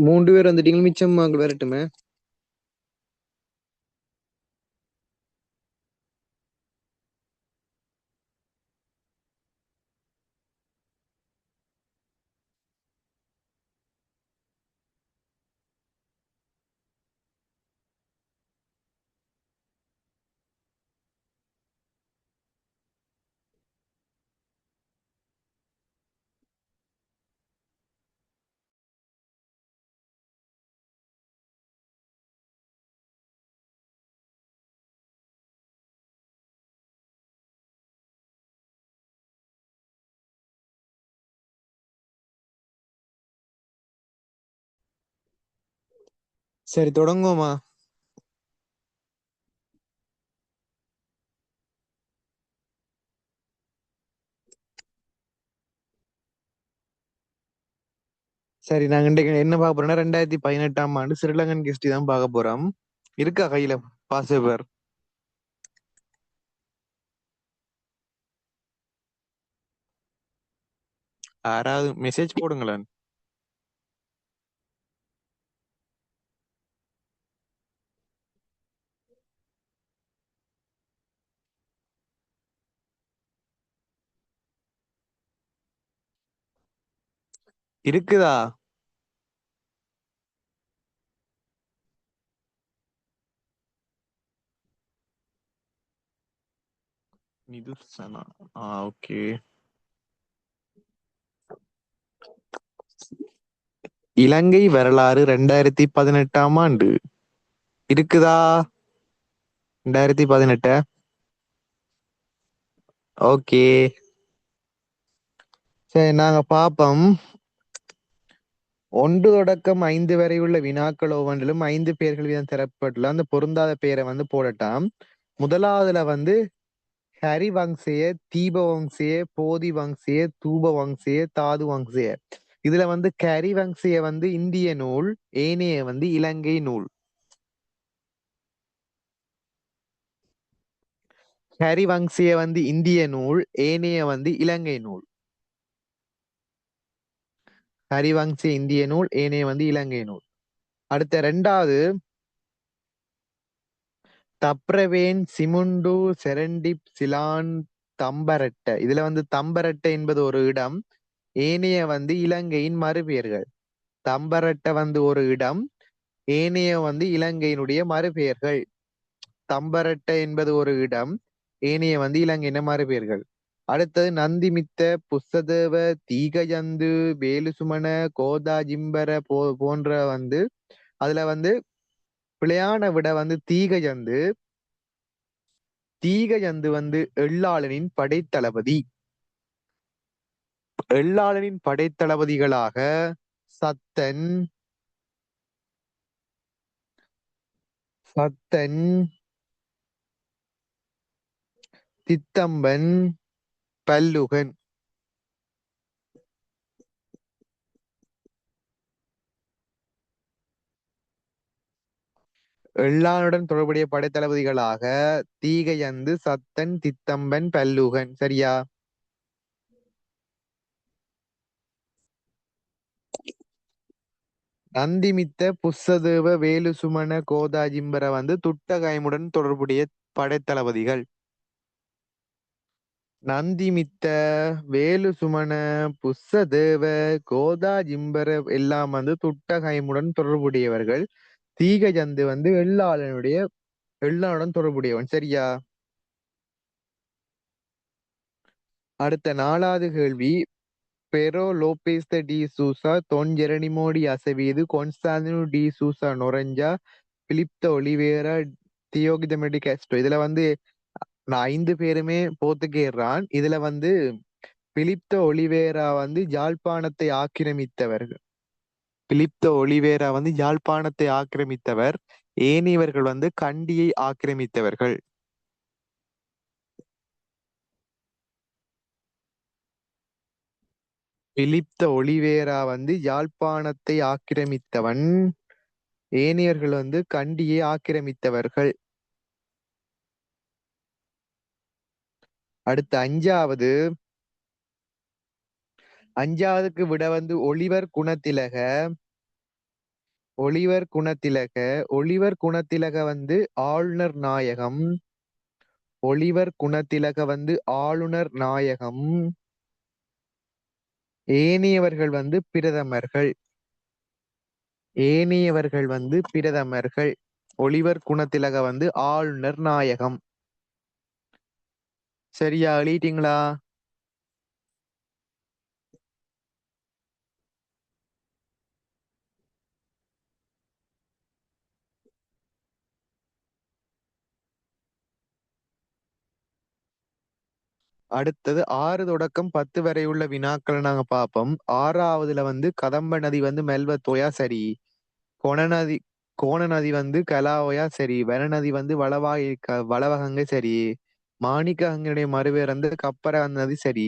மூன்று பேர் வந்துட்டீங்க, மிச்சம் வரட்டுமே. சரி, தொடங்குவோமா? சரி, நாங்க இன்றைக்கு என்ன பார்க்க போறோம்னா 2018ஆம் ஆண்டு ஸ்ரீலங்கன் ஹிஸ்டரி தான் பார்க்க போறோம். இருக்கா கையில பாஸ் பேப்பர்? யாராவது மெசேஜ் போடுங்களேன். இருக்குதா? நிதுசனா? ஓகே. இலங்கை வரலாறு 2018ஆம் ஆண்டு இருக்குதா? 2018. ஓகே, சரி, நாங்க பாப்போம். 1 தொடக்கம் 5 வரை உள்ள வினாக்கள் ஒவ்வொன்றிலும் 5 பெயர்கள் வீதம் தரப்பட்டுள்ள அந்த பொருந்தாத பெயரை போடட்டாம். முதலாவதுல ஹரி வங்சேய, தீப வங்சேய, போதி வங்சேய, தூப வங்சேய, தாது வங்சேய. இதுல கரி வங்சேய இந்திய நூல், ஏனைய இலங்கை நூல். ஹரி வங்சேய இந்திய நூல், ஏனைய இலங்கை நூல். ஹரிவங்சே இந்திய நூல், ஏனைய இலங்கை நூல். அடுத்த 2வது தப்ரவேன், சிமுண்டு, செரண்டிப், சிலான், தம்பரட்ட. இதுல தம்பரட்ட என்பது ஒரு இடம், ஏனைய இலங்கையின் மறுபெயர்கள். தம்பரட்ட ஒரு இடம், ஏனைய இலங்கையினுடைய மறுபெயர்கள். தம்பரட்ட என்பது ஒரு இடம், ஏனைய இலங்கையின் மறுபெயர்கள். அடுத்தது நந்திமித்த, புஸ்ததேவ, தீகஜந்து, வேலுசுமன, கோதாஜிம்பர போன்ற அதுல பிழையான விட தீகஜந்து. தீகஜந்து எள்ளாளனின் படைத்தளபதி. எள்ளாளனின் படைத்தளபதிகளாக சத்தன், சத்தன், தித்தம்பன், பல்லுகன். எள்ளானுடன் தொடர்புடைய படைத்தளபதிகளாக தீகையந்து, சத்தன், தித்தம்பன், பல்லுகன். சரியா? நந்திமித்த, புஸ்ஸதேவ, வேலுசுமன, கோதாஜிம்பர துட்டகைமுடன் தொடர்புடைய படைத்தளபதிகள். நந்திமித்த, வேலுசுமன, புஸ்ஸதேவ, கோதாஜிம்பர எல்லாம் துட்டகைமுடன் தொடர்புடையவர்கள். தீகஜந்து எள்ளாளுடன் தொடர்புடையவன். சரியா? அடுத்த 4வது கேள்வி. Pero Lopes de Sousa, Dom Jeronimo de Azevedo, Constantino de Sousa Noronha, Philip de Oliveira, தியோகிதமெடி கேஸ்ட்ரோ. இதுல நான் 5 பேருமே போர்த்துகேயர்தான். இதுல பிலிப்த ஒலிவேரா ஜாழ்ப்பாணத்தை ஆக்கிரமித்தவர்கள். பிலிப் த ஒலிவேரா வந்து யாழ்ப்பாணத்தை ஆக்கிரமித்தவர். ஏனையவர்கள் வந்து கண்டியை ஆக்கிரமித்தவர்கள். பிலிப் த ஒலிவேரா வந்து யாழ்ப்பாணத்தை ஆக்கிரமித்தவன். ஏனையர்கள் வந்து கண்டியை ஆக்கிரமித்தவர்கள். அடுத்து அஞ்சாவதுக்கு விட வந்து ஒளிவர் குணத்திலக வந்து ஆளுநர் நாயகம். ஒளிவர் குணத்திலக வந்து ஆளுநர் நாயகம். ஏனையவர்கள் வந்து பிரதமர்கள். ஏனையவர்கள் வந்து பிரதமர்கள். ஒளிவர் குணத்திலக வந்து ஆளுநர் நாயகம். சரியா எழுதிட்டீங்களா? அடுத்தது 6 தொடக்கம் 10 வரை உள்ள வினாக்களை நாங்க பார்ப்போம். 6வதுல வந்து கதம்ப நதி வந்து மெல்வத்தோயா சரி. கொணநதி கோணநதி வந்து கலாஓயா சரி. வனநதி வந்து வளவகங்கை சரி. மாணிக்ககங்களுடைய மறுபேர் வந்து கப்பர நதி சரி.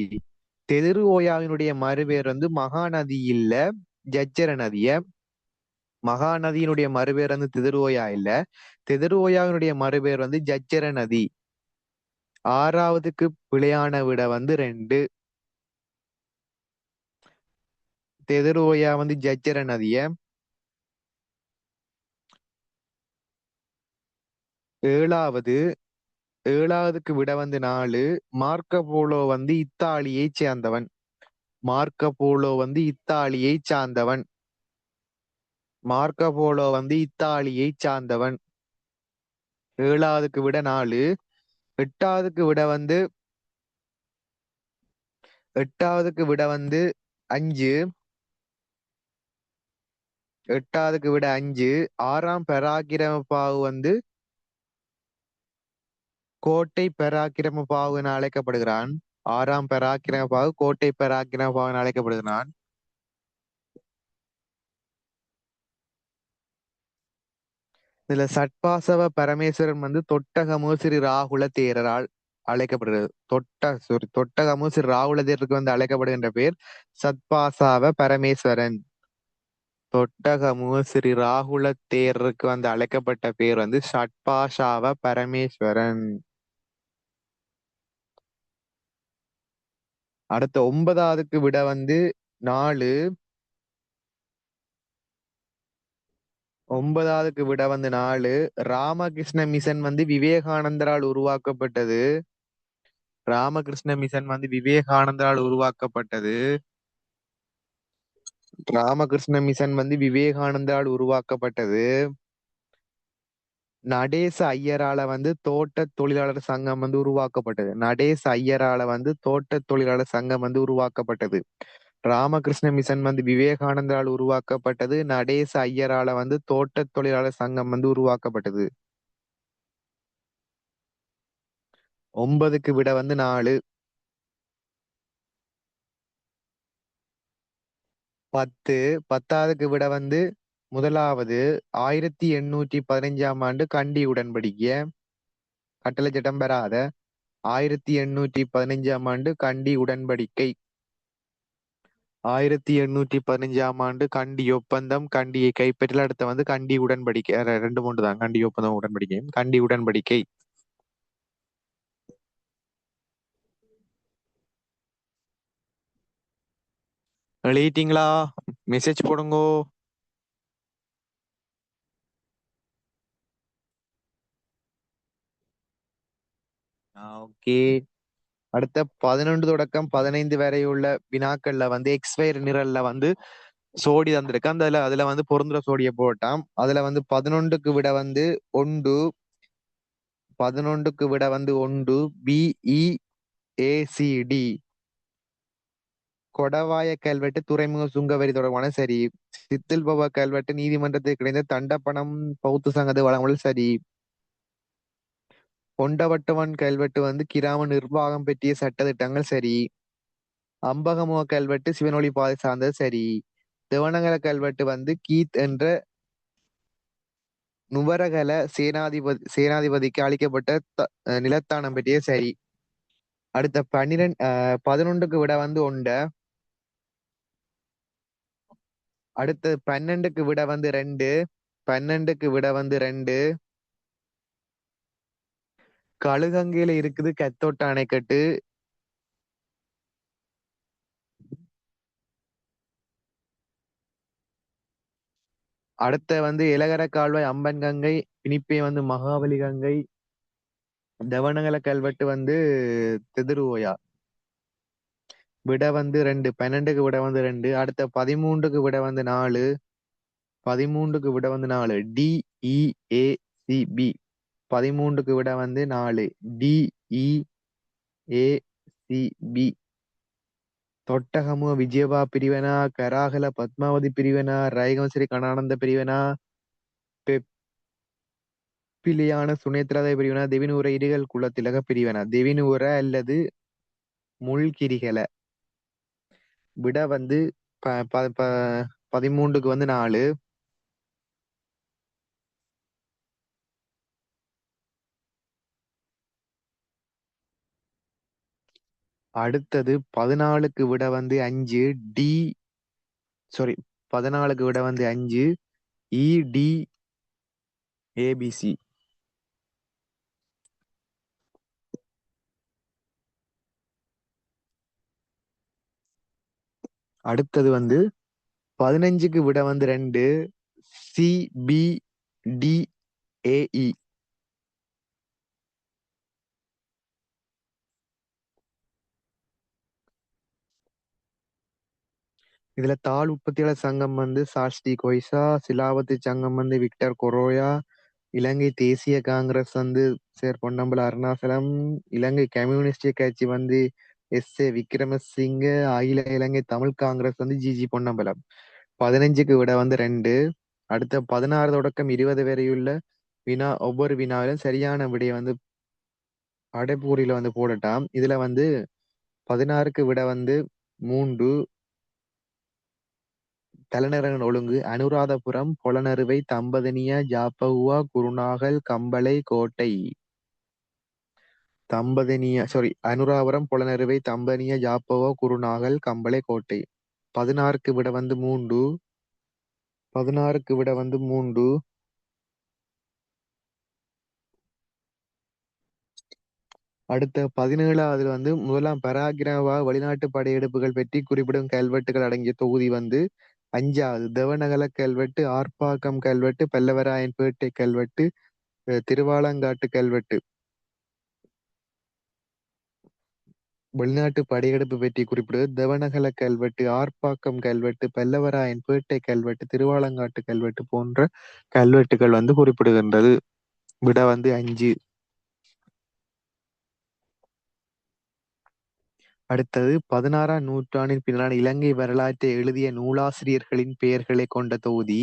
தெதிரு ஓயாவினுடைய மறுபேர் வந்து மகாநதி இல்ல, ஜஜ்ஜர நதிய. மகாநதியினுடைய மறுபேர் வந்து தெதிரு ஓயா இல்ல. தெதிரு ஓயாவினுடைய மறுபேர் வந்து ஜஜ்ஜர நதி. 6வதுக்கு பிழையான விட வந்து 2. தெதிரு ஓயா வந்து ஜஜ்ஜர நதிய. 7வது 7வதுக்கு விட வந்து 4. மார்க்க போலோ வந்து இத்தாலியை சேர்ந்தவன். மார்க்க போலோ வந்து இத்தாலியை சார்ந்தவன். மார்க்க போலோ வந்து இத்தாலியை சார்ந்தவன். 7வதுக்கு விட 4. எட்டாவதுக்கு விட வந்து 5. 5. 6ஆம் பராக்கிரமபாகு வந்து கோட்டை பராக்கிரமபாகு என அழைக்கப்படுகிறான். 6ஆம் பராக்கிரமபாகு கோட்டை பராக்கிரமபாகு என அழைக்கப்படுகிறான். இதுல சட்பாசவ பரமேஸ்வரன் வந்து தொட்டகமு ஸ்ரீ ராகுல தேரரால் அழைக்கப்படுகிறது. தொட்டகமு ஸ்ரீ ராகுல தேருக்கு வந்து அழைக்கப்படுகின்ற பேர் சத்பாசாவ பரமேஸ்வரன். தொட்டகமு ஸ்ரீ ராகுல தேருக்கு வந்து அழைக்கப்பட்ட பேர் வந்து சட்பாசாவ பரமேஸ்வரன். அடுத்த 9வதுக்கு விட வந்து 4. 9வதுக்கு விட வந்து 4. ராமகிருஷ்ண மிஷன் வந்து விவேகானந்தரால் உருவாக்கப்பட்டது. ராமகிருஷ்ண மிஷன் வந்து விவேகானந்தரால் உருவாக்கப்பட்டது. ராமகிருஷ்ண மிஷன் வந்து விவேகானந்தரால் உருவாக்கப்பட்டது. நடேச ஐயரால வந்து தோட்ட தொழிலாளர் சங்கம் வந்து உருவாக்கப்பட்டது. நடேச ஐயரால வந்து தோட்ட தொழிலாளர் சங்கம் வந்து உருவாக்கப்பட்டது. ராமகிருஷ்ண மிஷன் வந்து விவேகானந்தரால் உருவாக்கப்பட்டது. நடேச ஐயரால வந்து தோட்ட தொழிலாளர் சங்கம் வந்து உருவாக்கப்பட்டது. 9க்கு விட வந்து 4. 10. 10வதுக்கு விட வந்து முதலாவது 1815ஆம் ஆண்டு கண்டி உடன்படிக்கை. கட்டளை சட்டம் பெறாத 1815ஆம் ஆண்டு கண்டி உடன்படிக்கை. 1815ஆம் ஆண்டு கண்டி ஒப்பந்தம், கண்டியை கைப்பற்றல். அடுத்த வந்து கண்டி உடன்படிக்கை. 2 3 தான். கண்டி ஒப்பந்தம், உடன்படிக்கை. கண்டி உடன்படிக்கை. எழுதிட்டீங்களா? மெசேஜ் போடுங்கோ. ஓகே. அடுத்த 11 தொடக்கம் 15 வரை உள்ள வினாக்கள்ல வந்து எக்ஸ்பயர் நிரல்ல வந்து சோடி தந்திருக்கு. அதுல வந்து பொருந்துற சோடியை போட்டாம். அதுல வந்து 11க்கு விட வந்து 1. 11க்கு விட வந்து 1. BEACD. கொடவாய கல்வெட்டு துறைமுக சுங்கவரி தொடர்பான சரி. சித்தில்பவ கல்வெட்டு நீதிமன்றத்தில் கிடைந்த தண்டப்பணம் பௌத்த சங்கத்தை வழங்குதல் சரி. கொண்டவட்டவன் கல்வெட்டு வந்து கிராம நிர்வாகம் பற்றிய சட்ட திட்டங்கள் சரி. அம்பகமுக கல்வெட்டு சிவனொளி பாதை சார்ந்தது சரி. தேவனகல கல்வெட்டு வந்து கீத் என்ற நுவரகல சேனாதிபதிக்கு அளிக்கப்பட்ட நிலத்தானம் பற்றிய சரி. அடுத்த 11க்கு விட வந்து உண்ட. அடுத்து 12க்கு விட வந்து 2. 12க்கு விட வந்து 2. கழுகங்கையில இருக்குது கத்தோட்ட அணைக்கட்டு. அடுத்த வந்து இலகர கால்வாய் அம்பன் கங்கை. பிணிப்பை வந்து மகாபலி கங்கை. தவணகல கல்வெட்டு வந்து தெதிருவோயா. விட வந்து 2. 12க்கு விட வந்து 2. அடுத்த 13க்கு விட வந்து 4. 13க்கு விட வந்து 4. DEACB. 13க்கு விட வந்து 4. DEACB. தொட்டகமுவ விஜயபா பிரிவனா, கராகல பத்மாவதி பிரிவனா, ரயகம்ஸ்ரீ கணானந்த பிரிவனா, பெப்பிலியான சுனேத்ராதை பிரிவனா, தெவினூர இடுகள் குலத்திலக பிரிவனா. தெவினூர அல்லது முள்கிரிகல. விட வந்து 13க்கு வந்து 4. அடுத்தது 14க்கு விட வந்து 5. டி சாரி 14க்கு விட வந்து 5. EDABC. அடுத்தது வந்து 15க்கு விட வந்து 2. CBDAE. இதுல தாள் உற்பத்தியாளர் சங்கம் வந்து சார்ஸ்டி கொய்சா. சிலாவத்து சங்கம் வந்து விக்டர் கொரோயா. இலங்கை தேசிய காங்கிரஸ் வந்து சேர் பொன்னம்பல அருணாசலம். இலங்கை கம்யூனிஸ்ட் கட்சி வந்து SA விக்ரமசிங்க. அகில இலங்கை தமிழ் காங்கிரஸ் வந்து GG பொன்னம்பலம். 15க்கு விட வந்து 2. அடுத்த 16 தொடக்கம் 20 வரையுள்ள வினா, ஒவ்வொரு வினாவிலும் சரியான விடையை வந்து அடைப்புக்குறியில வந்து போடட்டாம். இதுல வந்து 16க்கு விட வந்து 3. தலைநகரங்களின் ஒழுங்கு: அனுராதபுரம், பொலனறுவை, தம்பதனிய, ஜாப்பகுவா, குருநாகல், கம்பளை, கோட்டை. அனுராபுரம், பொலனறுவை, தம்பனிய, ஜாப்பகுவா, குருநாகல், கம்பளை, கோட்டை. 16க்கு விட வந்து 3. 16க்கு விட வந்து 3. அடுத்த 17வது வந்து முதலாம் பராக்கிரம வெளிநாட்டு படையெடுப்புகள் பற்றி குறிப்பிடும் கல்வெட்டுகள் அடங்கிய தொகுதி வந்து 5வது தேவநகல கல்வெட்டு, ஆர்ப்பாக்கம் கல்வெட்டு, பல்லவராயன்பேட்டை கல்வெட்டு, திருவாலங்காட்டு கல்வெட்டு. வெளிநாட்டு படையெடுப்பு பற்றி குறிப்பிடுவது தேவநகல கல்வெட்டு, ஆர்ப்பாக்கம் கல்வெட்டு, பல்லவராயன்பேட்டை கல்வெட்டு, திருவாலங்காட்டு கல்வெட்டு போன்ற கல்வெட்டுகள் வந்து குறிப்பிடுகின்றது. விட வந்து 5. அடுத்தது 16ஆம் நூற்றாண்டின் பின்னான இலங்கை வரலாற்றை எழுதிய நூலாசிரியர்களின் பெயர்களை கொண்ட தொகுதி: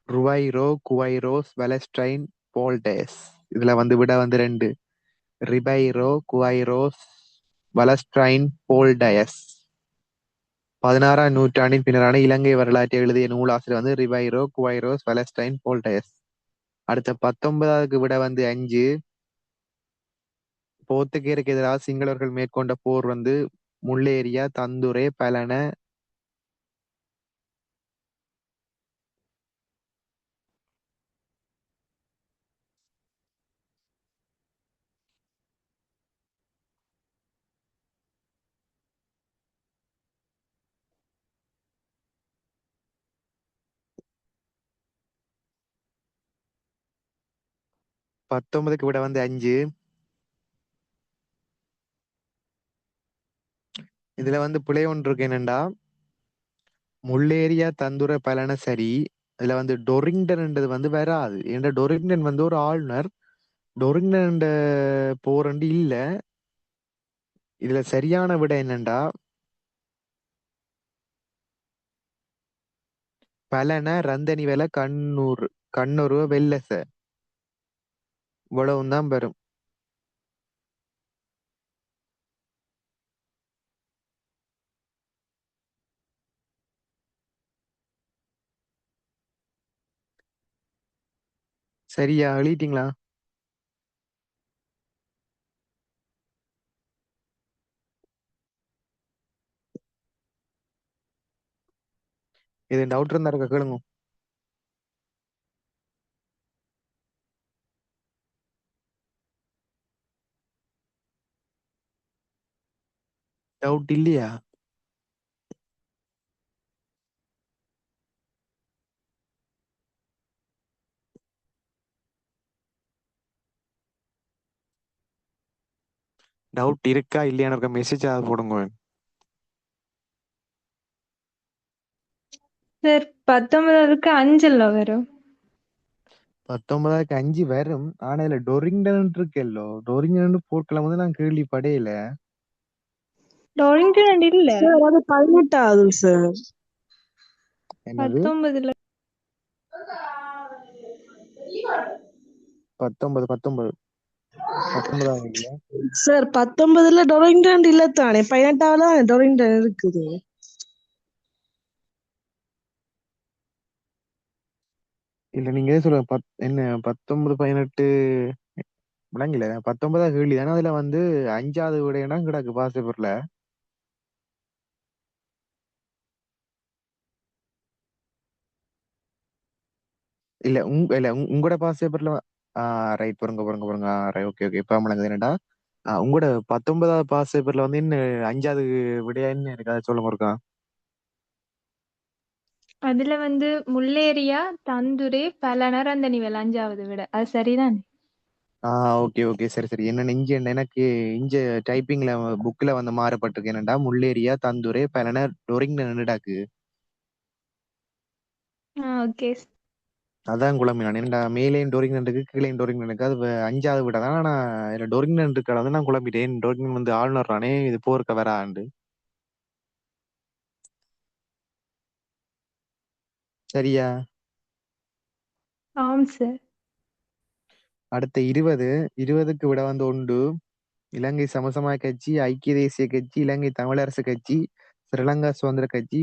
ருவைரோ, குவைரோஸ், வலஸ்டைன், போல்டேஸ். இதுல வந்து விட வந்து 2. Ribeiro, Queiroz, வலஸ்டைன், போல்டயஸ். 16ஆம் நூற்றாண்டின் பின்னரான இலங்கை வரலாற்றை எழுதிய நூலாசிரியர் வந்து ரிபைரோ, குவைரோஸ், வலஸ்டைன், போல்டயஸ். அடுத்த 19க்கு விட வந்து 5. போர்த்துகேயருக்கு எதிராக சிங்களவர்கள் மேற்கொண்ட போர் வந்து முள்ளேரியா, தந்துரை, பலன. 19க்கு விட வந்து 5. இதுல வந்து பிழை ஒன்று இருக்கு. என்னண்டா, முள்ளேரியா, தந்துர, பலன சரி. இதுல வந்து டொரிங்டன்ன்றது வந்து வராது. ஏன்னா டொரிங்டன் வந்து ஒரு ஆளுநர். டொரிங்டன் போரண்டு இல்ல. இதுல சரியான விட என்னண்டா, பலன, ரந்தனி வேல, கண்ணூர் வெல்லச. இவ்வளவும் தான் வரும். சரியா எழுதிட்டீங்களா? இது டவுட் இருந்தா இருக்க கேளுங்க. டவுட் இல்லையா? டவுட் இருக்கா இல்லையான்னு இருக்க மெசேஜ் ஆகுது போடுங்க. சார் 19க்கு 5 வரும். 19க்கு 5 வரும். ஆனா இதுல டொரிங்டன் இருக்குல்லோ, டொரிங்டன் போர்க்களம் வந்து நான் கேள்விப்படையில. டொரிங்டன் இல்ல. சார் அது 18 சார். என்னது 19ல 19 19 19ஆம் இல்லையா? சார் 19ல டொரிங்டன் இல்ல தானே, 18ல டொரிங்டன் இருக்குது. இல்ல நீங்க எது சொல்ற என்ன 19 18 விளங்கல. 19 கேள்வி தானே. அதுல வந்து 5வது விடையனா கிடக்கு பாசிபர்ல. இல்ல உங்களோட பாசிபர்ல. ரைட், பாருங்க பாருங்க பாருங்க. ரைட், ஓகே ஓகே, இப்ப முழங்குது என்னடா. உங்களோட 19வது பாசிபர்ல வந்து என்ன 5வது விடையா என்ன இருக்கு அதை சொல்லுங்க இருக்கா. அதுல வந்து முல்லேரியா, தந்துரை, பலனர், அந்த நிவல் 5வது விட. அது சரிதான். ஓகே ஓகே, சரி சரி. என்ன இங்க எனக்கு இங்க டைப்பிங்ல புக்ல வந்து மாறப்பட்டிருக்கு என்னடா, முல்லேரியா தந்துரை பலனர் டொரிங் நின்றுடாக்கு. ஓகே. அதான் குழம்பு நான் என்னடா, மேலேயும் டோரிங் இருக்கு கீழேயும் டோரிங் இருக்கு. அது 5வது விட தான். ஆனா இதுல டோரிங் இருக்கிற வந்து நான் குழம்பிட்டேன். டோரிங் வந்து ஆளுநர் ரானே இது போர்க்க வர ஆண்டு. சரியா? ஆம் சார். அடுத்த 20க்கு விட வந்து உண்டு. இலங்கை சமசமாய கட்சி, ஐக்கிய தேசிய கட்சி, இலங்கை தமிழரசு கட்சி, ஸ்ரீலங்கா சுதந்திர கட்சி,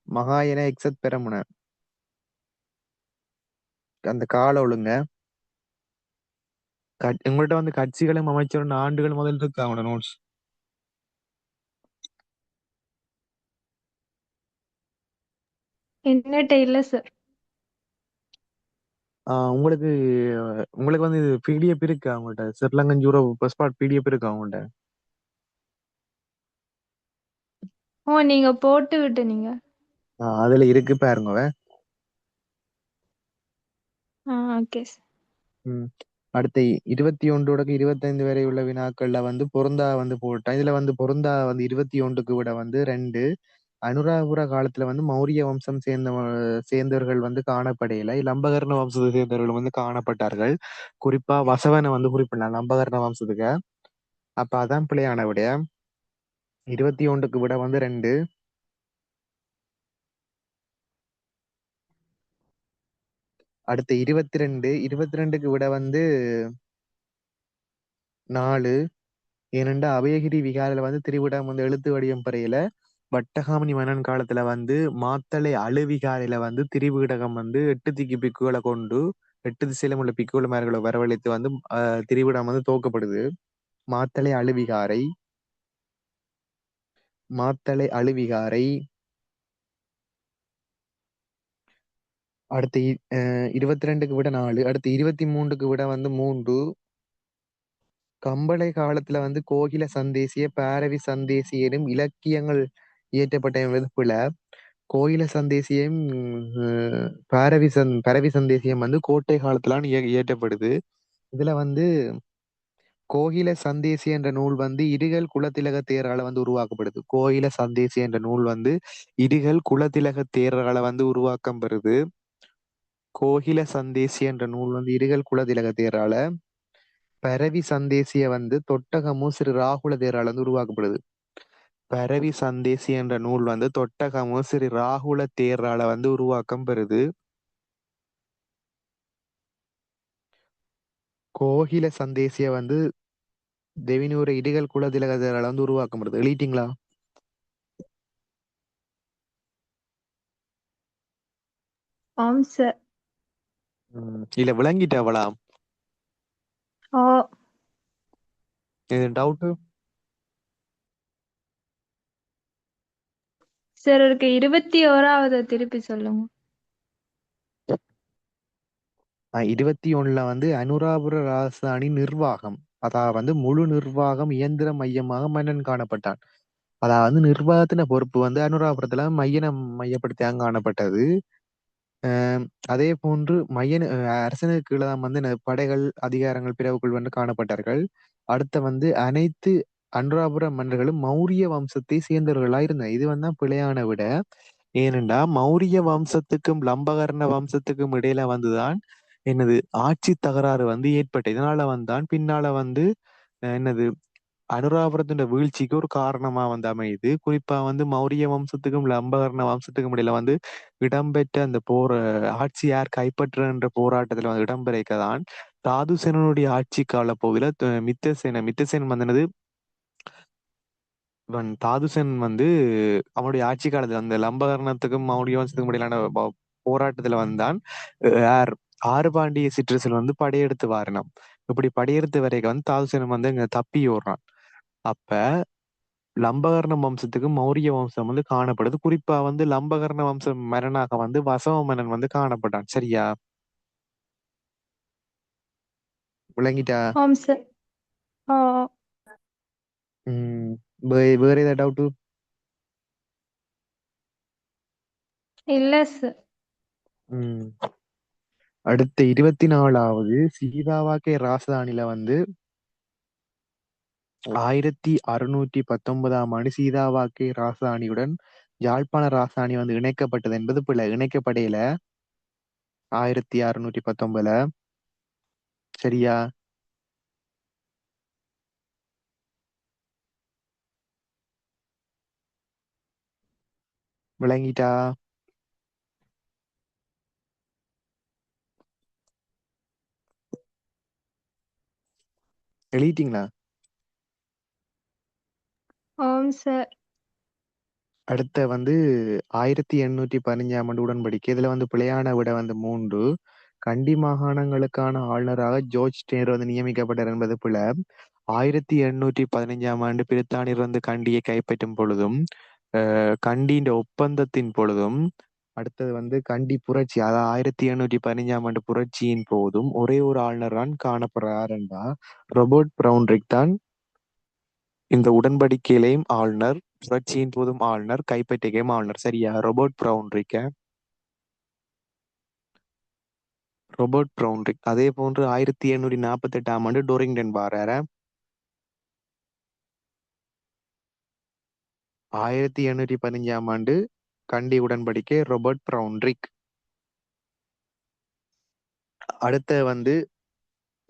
மகாயன எக்ஸத் பெரமுன. அந்த கால ஒழுங்க உங்கள்ட்ட வந்து கட்சிகளும் அமைச்சரும் ஆண்டுகள் முதல் இருக்கு அவனோட நோட்ஸ். என்னட்ட இல்ல சார். உங்களுக்கு உங்களுக்கு வந்து பிடிஎஃப் இருக்கு அவங்கள்ட்ட. ஸ்ரீலங்கன் ஜூரோ பாஸ்போர்ட் பிடிஎஃப் இருக்கு அவங்கள்ட்ட. நீங்க போட்டு விட்டு நீங்க. அதுல இருக்கு பாருங்க. Okay sir. ம். அடுத்த 21 25 வரை உள்ள வினாக்கள்ல வந்து பொருந்தா வந்து போட்டேன். இதுல வந்து பொருந்தா வந்து 21க்கு விட வந்து 2. அனுராபுர காலத்துல வந்து மௌரிய வம்சம் சேர்ந்தவர்கள் வந்து காணப்படையில. லம்பகர்ண வம்சத்தை சேர்ந்தவர்கள் வந்து காணப்பட்டார்கள். குறிப்பா வசவனை வந்து குறிப்பிடலாம் லம்பகர்ண வம்சத்துக்கு. அப்ப அதான் பிழையான விட. 21க்கு விட வந்து 2. அடுத்த 22க்கு விட வந்து 4. ஏனென்றா அபயகிரி விகாரில வந்து திரிவிடம் வந்து எழுத்து வடிவம் பெறையில. வட்டகாமணி மன்னன் காலத்துல வந்து மாத்தளை அழுவிகாரில வந்து திரிவிடகம் வந்து 8 திக்கு பிக்குகளை கொண்டு 8 திசையிலும் உள்ள பிக்குளமார்களை வரவழைத்து வந்து திரிவிடம் வந்து துவக்கப்படுது. மாத்தளை அழுவிகாரை. மாத்தளை அழுவிகாரை. அடுத்த 22க்கு விட 4. அடுத்து 23க்கு விட வந்து 3. கம்பளை காலத்துல வந்து கோகில சந்தேசிய பாரவி சந்தேசியரும் இலக்கியங்கள் இயற்றப்பட்ட விதப்புல. கோயில சந்தேசியம் பரவி சந்தேசியம் வந்து கோட்டை காலத்துலான்னு இயற்றப்படுது. இதுல வந்து கோகில சந்தேசி என்ற நூல் வந்து இடுகல் குலத்திலக தேரால வந்து உருவாக்கப்படுது. கோயில சந்தேசி என்ற நூல் வந்து இடுகல் குலத்திலக தேரால வந்து உருவாக்கம் பெறுது. கோகில சந்தேசி என்ற நூல் வந்து இடுகல் குலத்திலக தேரால. பரவி சந்தேசிய வந்து தொட்டகமும் ஸ்ரீ ராகுல தேரால வந்து உருவாக்கப்படுது. பரவி சந்தேசி என்ற நூல் வந்து தொட்டகமும் ஸ்ரீ ராகுல தேரால வந்து உருவாக்கம் பெறுது. கோகில சந்தேசிய வந்து தெவினூர இடுகள் குலதிலகத்தால வந்து உருவாக்கப்படுது. எழுதிட்டீங்களா? ஆம் சார். இல்ல விளங்கிட்டவளாம். ஓ இது டவுட்டு. சார் இருக்கு 21வது திருப்பி சொல்லுங்க. 21ல வந்து அனுராபுர ராசதானி நிர்வாகம். அதாவது வந்து முழு நிர்வாகம் இயந்திர மையமாக மன்னன் காணப்பட்டான். அதாவது நிர்வாகத்தின பொறுப்பு வந்து அனுராபுரத்துல மையனை மையப்படுத்தி காணப்பட்டது. அஹ் அதே போன்று அரசனுக்கு கீழே தான் வந்து படைகள் அதிகாரங்கள் பிறவுக்குள் வந்து காணப்பட்டார்கள். அடுத்த வந்து அனைத்து அனுராபுர மன்னர்களும் மௌரிய வம்சத்தை சேர்ந்தவர்களா இருந்தது. இது வந்து பிழையான விட. ஏனென்றா மௌரிய வம்சத்துக்கும் லம்பகர்ண வம்சத்துக்கும் இடையில வந்துதான் என்னது ஆட்சி தகராறு வந்து ஏற்பட்டது. இதனால வந்தான் பின்னால வந்து என்னது அனுராபுரத்தின் வீழ்ச்சிக்கு ஒரு காரணமா வந்து அமையுது. குறிப்பா வந்து மௌரிய வம்சத்துக்கும் லம்பகர்ண வம்சத்துக்கும் இடையில வந்து இடம்பெற்ற அந்த ஆட்சி யார் கைப்பற்றுன்ற போராட்டத்துல வந்து இடம்பெறதான் தாதுசேனனுடைய ஆட்சி கால பகுதியில மித்தசேன் வந்தனது. இவன் தாதுசேன் வந்து அவனுடைய ஆட்சி காலத்துல அந்த லம்பகர்ணத்துக்கும் மௌரிய வம்சத்துக்கும் இடையிலான போராட்டத்துல வந்தான் யார் ஆறுபாண்டிய சிற்றரசன் வந்து படையெடுத்து வாரினான். இப்படி படையெடுத்து வரைக்கும் வந்து தாதுசேனன் வந்து இங்க தப்பி ஓடுறான். அப்ப லம்பகர்ண வம்சத்துக்கு மௌரிய வம்சம் வந்து காணப்படுது. குறிப்பா வந்து லம்பகர்ண வம்சம் மன்னனாக வந்து வசவ மன்னன் வந்து காணப்பட்டான். சரியா விளங்கிட்டா? ஓம் சார். ஓ உம் வேற ஏதாவது டவுட்டு? இல்ல சார். உம் அடுத்த 24வது சீதாவாக்கை ராசதானில வந்து 1619ஆம் ஆண்டு சீதாவாக்கை ராசதானியுடன் யாழ்ப்பாண ராசதானி வந்து இணைக்கப்பட்டது என்பது பிள்ளை. இணைக்கப்படையில 1619. சரியா விளங்கிட்டா? எழுதிட்டீங்களா? ஓம் சார். அடுத்த வந்து 1815ஆம் ஆண்டு உடன்படிக்கை. இதுல வந்து பிழையான விட வந்து 3. கண்டி மாகாணங்களுக்கான ஆளுநராக ஜோர்ஜ் டேர் வந்து நியமிக்கப்பட்டார் என்பது பிழை. 1815ஆம் ஆண்டு பிரித்தானியர் வந்து கண்டியை கைப்பற்றும் பொழுதும் கண்டியின் ஒப்பந்தத்தின் பொழுதும் அடுத்தது வந்து கண்டி புரட்சி அதாவது 1815ஆம் ஆண்டு புரட்சியின் போதும் ஒரே ஒரு ஆளுநர் தான் காணப்படுறார் என்றா ரொபர்ட் பிரவுன்ரிக் தான் இந்த உடன்படிக்கையிலேயும் ஆளுநர், புரட்சியின் போதும் ஆளுநர், கைப்பற்றிக்கையும் ஆளுநர். சரியா ரொபர்ட் பிரவுன்ரிக். அதே போன்று 1848ஆம் ஆண்டு டோரிங்டன் பாரார. 1815ஆம் ஆண்டு கண்டி உடன்படிக்கை ரொபர்ட் பிரவுன்ரிக். அடுத்த வந்து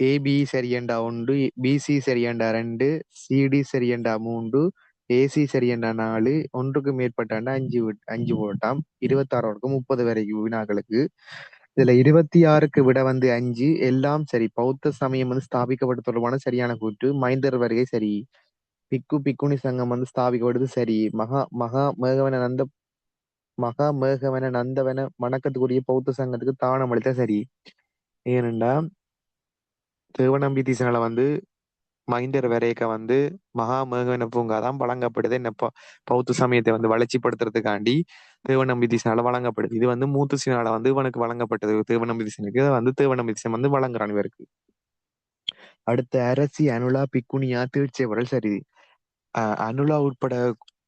ஏபி சரியண்டா 1, பிசி சரியண்டா 2, சிடி சரியண்டா 3, ஏசி சரியண்டா 4, ஒன்றுக்கு மேற்பட்டாண்டா 5 போட்டாம். 26 30 வரைக்கும் வினாக்களுக்கு. இதுல 26க்கு விட வந்து 5 எல்லாம் சரி. பௌத்த சமயம் வந்து ஸ்தாபிக்கப்பட்ட தொடர்பான சரியான கூற்று. மைந்தர் வருகை சரி. பிக்குனி சங்கம் வந்து ஸ்தாபிக்கப்படுது சரி. மகா மேகவன நந்தவன வணக்கத்துக்குரிய பௌத்த சங்கத்துக்கு தானம் அளித்த சரி. ஏனென்றா தேவநம்பி தீசனால வந்து மைந்தர் வரைக்க வந்து மகா மேகவன பூங்கா தான் வழங்கப்படுது. என்ன பௌத்த சமயத்தை வந்து வளர்ச்சிப்படுத்துறதுக்காண்டி தேவநம்பி தீசனால வழங்கப்படுது. இது வந்து மூத்துசினால வந்து இவனுக்கு வழங்கப்பட்டது. தேவநம்பி தீசனுக்கு வந்து தேவநம்பி தீசன் வந்து வழங்குறான் இவருக்கு. அடுத்த அரசி அனுலா பிக்குனியா தீட்சைவரல் சரி. அனுலா உட்பட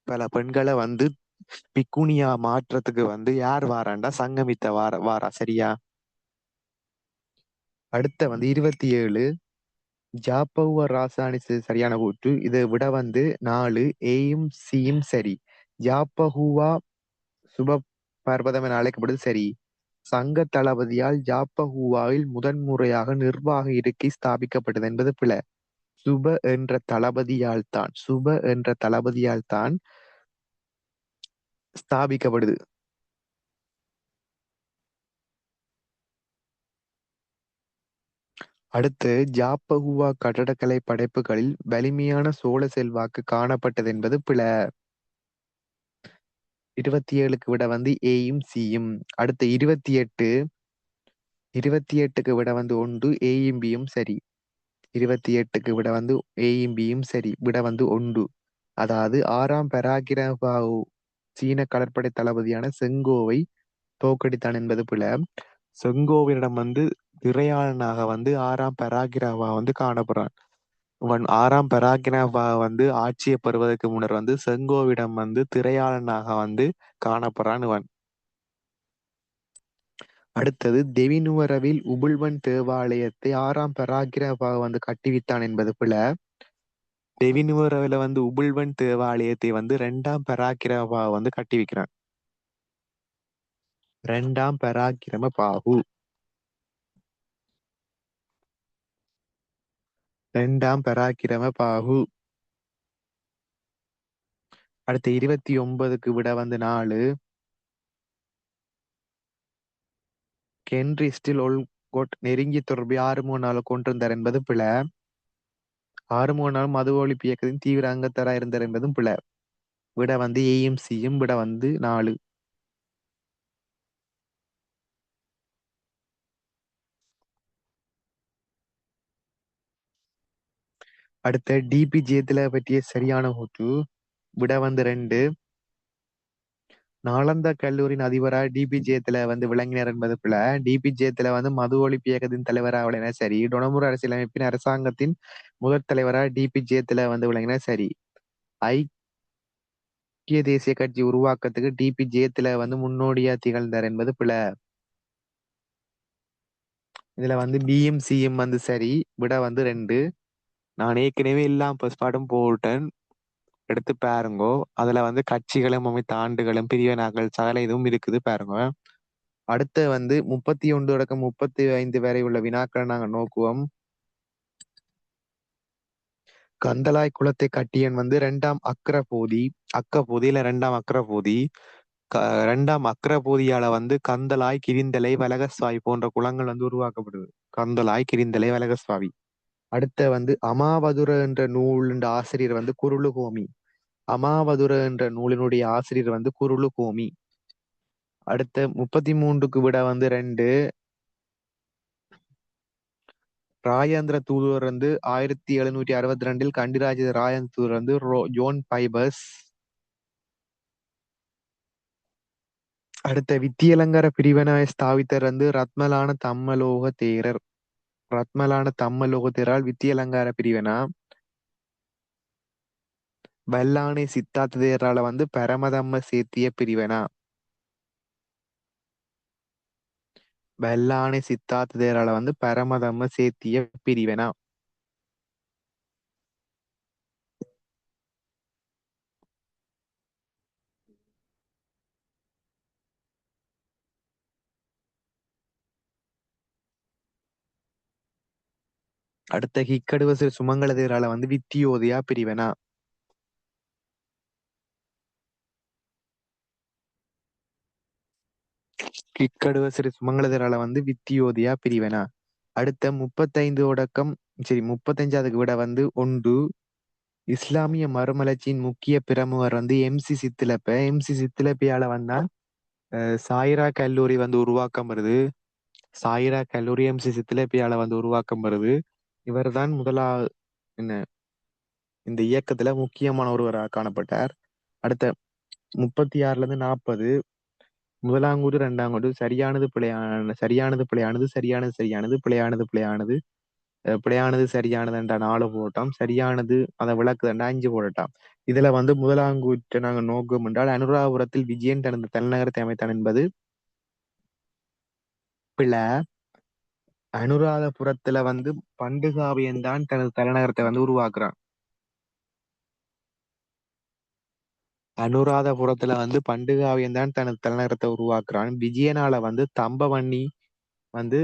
பல பெண்களை வந்து பிக்குனியா மாற்றத்துக்கு வந்து யார் வாராண்டா சங்கமித்த வாரா. சரியா அடுத்த வந்து 27 ஜாப்பவுவ ராசானி சரியான கூற்று. இதை விட வந்து 4 ஏயும் சியும் சரி. ஜாப்பஹூவா சுப பர்வதம் என அழைக்கப்படுது சரி. சங்க தளபதியால் ஜாப்பஹூவாவில் முதன்முறையாக நிர்வாக இருக்கை ஸ்தாபிக்கப்பட்டது என்பது பிழை. சுப என்ற தளபதியால் தான் ஸ்தாபிக்கப்படுது. அடுத்து ஜாப்பகுவா கட்டடக்கலை படைப்புகளில் வலிமையான சோழ செல்வாக்கு காணப்பட்டது என்பது பிழை. 27க்கு விட வந்து ஏயும் சியும். அடுத்து 28 28க்கு விட வந்து ஒன்று, ஏயும் பியும் சரி. 28க்கு விட வந்து ஏயும் பியும் சரி, விட வந்து ஒன்று. அதாவது 6ஆம் பராக்கிரமபாகு சீன கடற்படை தளபதியான செங்கோவை தோற்கடித்தான் என்பது போல, செங்கோவினிடம் வந்து திரையாளனாக வந்து 6ஆம் பராக்கிரமபா வந்து காணப்படுறான். இவன் 6ஆம் பராக்கிரமபா வந்து ஆட்சியை பெறுவதற்கு முன்னர் வந்து செங்கோவிடம் வந்து திரையாளனாக வந்து காணப்படுறான் இவன். அடுத்தது தெவினுவரவில் உபுல்வன் தேவாலயத்தை 6ஆம் பராக்கிரமபா வந்து கட்டுவித்தான் என்பது போல, தெவினுவரவில வந்து உபுல்வன் தேவாலயத்தை வந்து 2ஆம் பராக்கிரமபா வந்து கட்டி வைக்கிறான். 2ஆம் பராக்கிரமபாகு 2ஆம் பராக்கிரமபாகு. அடுத்து 29க்கு விட வந்து 4, கென்ரி ஸ்டில் ஒல்கோட் நெருங்கிய தொடர்பை 634 கொண்டிருந்தார் என்பது பிழ. 634 மது ஒழிப்பு இயக்கத்தின் தீவிர அங்கத்தராக இருந்தார் என்பதும் பிழ. விட வந்து ஏயும் சியும், விட வந்து 4. அடுத்த டிபி ஜேத்துல பற்றிய சரியான கூற்று, விட வந்து 2. நாளந்தா கல்லூரியின் அதிபராக டிபி ஜேத்துல வந்து விளங்கினார் என்பது பிழ. டிபி ஜேத்துல வந்து மது ஒழிப்பு இயக்கத்தின் தலைவராக விளங்கினார் சரி. டொனமுறை அரசியலமைப்பின் அரசாங்கத்தின் முதல் தலைவராக டிபி ஜேத்துல வந்து விளங்கினார் சரி. ஐக்கிய தேசிய கட்சி உருவாக்கத்துக்கு டிபி ஜேத்துல வந்து முன்னோடியா திகழ்ந்தார் என்பது பிழ. இதுல வந்து பியும் சியும் வந்து சரி, விட வந்து 2. நான் ஏற்கனவே எல்லாம் ஃபர்ஸ்ட் பாட்டும் போட்டேன், எடுத்து பாருங்கோ. அதுல வந்து கட்சிகளும் அமைத்த ஆண்டுகளும் பிரிவினாக்கள் சகல இதுவும் இருக்குது பாருங்க. அடுத்து வந்து 31 தொடக்கம் 35 வரை உள்ள வினாக்களை நாங்க நோக்குவோம். கந்தளாய் குலத்தை கட்டியன் வந்து 2ஆம் அக்ரபோதி. இல்ல 2ஆம் அக்ரபோதி. 2ஆம் அக்ரபோதியால வந்து கந்தளாய், கிரிந்தலை, வலகஸ்வாவி போன்ற குலங்கள் வந்து உருவாக்கப்படுது. கந்தளாய், கிரிந்தலை, வலகஸ்வாவி. அடுத்த வந்து அமாவதுர என்ற நூலின் ஆசிரியர் வந்து குருளுகோமி. அமாவதுர என்ற நூலினுடைய ஆசிரியர் வந்து குருளுகோமி. அடுத்த 33க்கு விட வந்து 2, ராஜேந்திர தூதுவர் வந்து 1762 கண்டிராஜ ராஜேந்திர தூதுவர் வந்து ஜோன் பைபர்ஸ். அடுத்த வித்தியலங்கர பிரிவினை ஸ்தாபித்தர் வந்து ரத்மலான தம்மலோக தேரர். ரத்மலான தம்மலோக தேரால் வித்தியலங்கார பிரிவினா. வல்லானை சித்தார்த்த தேரால வந்து பரமதம்ம சேத்திய பிரிவினா. வெள்ளானை சித்தார்த்த தேரால வந்து பரமதம்ம சேத்திய பிரிவினா. அடுத்த ஹிக்கடுவசர் சுமங்கல தேரால வந்து வித்தியோதயா பிரிவினா. கிக்கடுவசர் சுமங்கல தேரால வந்து வித்தியோதயா பிரிவினா. அடுத்த 35 தொடக்கம் 35க்கு விட வந்து 1, இஸ்லாமிய மறுமலர்ச்சியின் முக்கிய பிரமுகர் வந்து எம்சி சித்திலப்ப. எம்சி சித்திலப்பியால வந்தா சாயிரா கல்லூரி வந்து உருவாக்கம் வருது. சாயிரா கல்லூரி எம்சி சித்திலப்பியால வந்து உருவாக்கம் வருது. இவர் தான் என்ன இந்த இயக்கத்துல முக்கியமான ஒருவராக காணப்பட்டார். அடுத்த 36ல இருந்து 40, முதலாங்கூறு 2ஆங்கூறு சரியானது பிழையானது சரியானது பிழையானது சரியானது சரியானது பிழையானது பிழையானது பிழையானது சரியானது என்ற 4 போட்டோம். சரியானது அதை விளக்குதண்டா 5 போடட்டாம். இதுல வந்து முதலாங்கூற்றை நாங்க நோக்கம் என்றால் அனுராபுரத்தில் விஜயன் தனது தலைநகரத்தை அமைத்தான் என்பது பிழை. அனுராதபுரத்துல வந்து பண்டுகாவியன் தான் தனது தலைநகரத்தை வந்து உருவாக்குறான். அனுராதபுரத்துல வந்து பண்டுகாவியன் தான் தனது தலைநகரத்தை உருவாக்குறான். விஜயனால வந்து தம்பவன்னி வந்து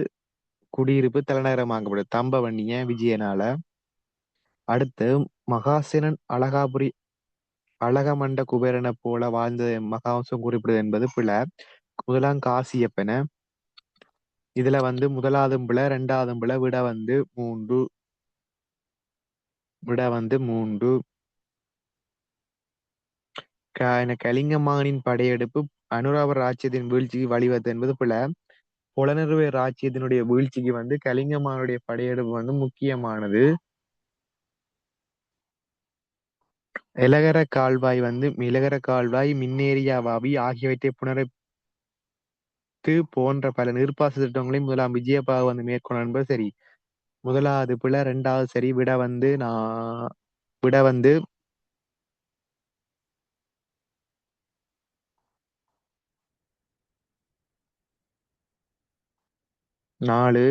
குடியிருப்பு தலைநகரமாக்கப்படுது. தம்பவன்னிய விஜயனால. அடுத்து மகாசேனன் அழகமண்ட குபேரனை போல வாழ்ந்த மகாவம்சம் குறிப்பிடுது என்பது பிழை. முதலாம் காசியப்பன. இதுல வந்து முதலாவதும் பிழை, 2ஆவதும் பிழை, விட வந்து 3. விட வந்து 3. கலிங்கமானின் படையெடுப்பு அனுராபர் ராஜ்யத்தின் வீழ்ச்சிக்கு வழிவகுத்தது என்பது பிழை. புலனறுவை ராச்சியத்தினுடைய வீழ்ச்சிக்கு வந்து கலிங்கமானுடைய படையெடுப்பு வந்து முக்கியமானது. எலகர கால்வாய் வந்து மிலகர கால்வாய், மின்னேரியாவாவி ஆகியவற்றை புனரமைத்து போன்ற பல நீர்ப்பாசன திட்டங்களையும் முதலாம் விஜயபாகு வந்து மேற்கொண்டார் என்பது சரி. முதலாவது பிழை, ரெண்டாவது சரி. விட வந்து 4.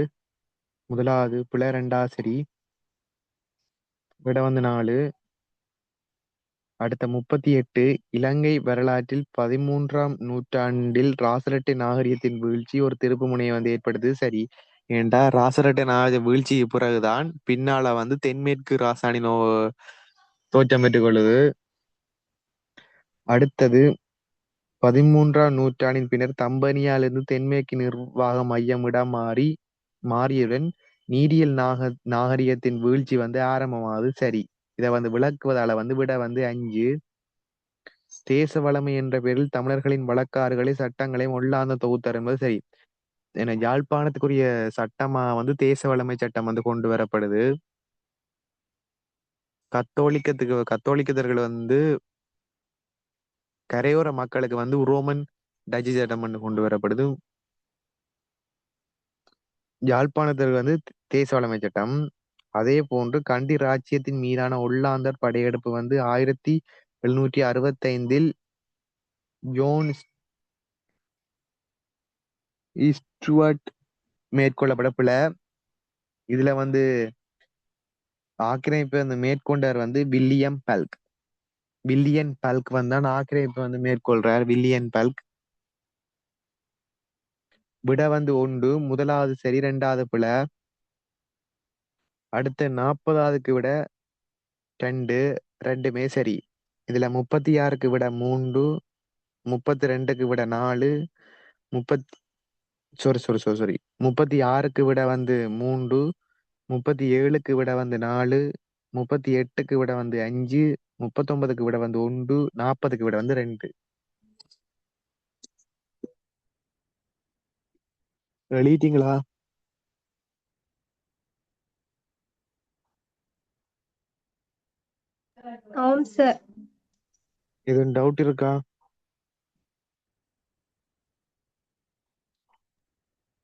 முதலாவது பிழை, ரெண்டாவது சரி. விட வந்து 4. அடுத்த 38. இலங்கை வரலாற்றில் 13ஆம் நூற்றாண்டில் ராசரட்டை நாகரிகத்தின் வீழ்ச்சி ஒரு திருப்பு முனையை வந்து ஏற்படுத்துது சரி. ஏண்டா ராசரட்டை நாகரிக வீழ்ச்சிக்கு பிறகுதான் பின்னால வந்து தென்மேற்கு ராசானி தோற்றம் பெற்றுக் கொள்ளுது. அடுத்தது 13ஆம் நூற்றாண்டின் பின்னர் தம்பனியாலிருந்து தென்மேற்கு நிர்வாக மையம் இடம் மாறியவுடன் நீரியல் நாகரிகத்தின் வீழ்ச்சி வந்து ஆரம்பமாகுது சரி. இதை வந்து விளக்குவதால வந்து விட வந்து 5. தேச வளமை என்ற பெயரில் தமிழர்களின் வழக்காறுகளை சட்டங்களையும் ஒல்லாந்த தொகுத்தார் என்பது சரி. என யாழ்ப்பாணத்துக்குரிய சட்டமா வந்து தேச வளமை சட்டம் வந்து கொண்டு வரப்படுது. கத்தோலிக்கர்கள் வந்து கரையோர மக்களுக்கு வந்து ரோமன் டச்சு சட்டம் வந்து கொண்டு வரப்படுது. யாழ்ப்பாணத்திற்கு வந்து தேச வளமை சட்டம். அதே போன்று கண்டி ராச்சியத்தின் மீதான ஒல்லாந்தர் படையெடுப்பு வந்து 1765 ஜோன் ஸ்டூவர்ட் மேற்கொள்ளப்பட. இதுல வந்து ஆக்கிரமிப்பை வந்து மேற்கொண்டார் வந்து வில்லியம் பல்க். வில்லியன் பல்க் வந்தான் ஆக்கிரமிப்பை வந்து மேற்கொள்றார். Willian bulk. விட வந்து 1. முதலாவது சரி, ரெண்டாவது பிழை. அடுத்த 40ஆவதுக்கு விட 2. ரெண்டுமே சரி. இதுல 36க்கு விட 3, 32க்கு விட 4, 36க்கு விட வந்து 3, 37க்கு விட வந்து 4, 38க்கு விட வந்து 5, 39க்கு விட வந்து 1, 40க்கு விட வந்து 2. எழுதிட்டீங்களா? ஆம் சார். எதுவும் டவுட் இருக்கா?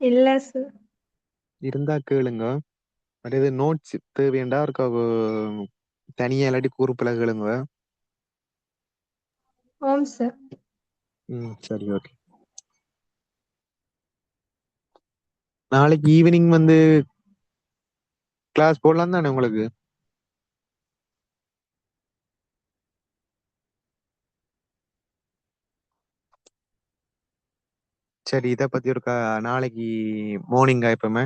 இல்ல சார். இருந்தா கேளுங்க. அது நோட்ஸ் தேவையண்டா இருக்கா, தனியா இல்லாட்டி குரூப்ல கேளுங்க. ஆம் சார். சரி, ஓகே. நாளைக்கு ஈவினிங் வந்து கிளாஸ் போடலாம் தானே உங்களுக்கு? சரி, இதை பத்தி இருக்கா நாளைக்கு மார்னிங்கா எப்பவுமே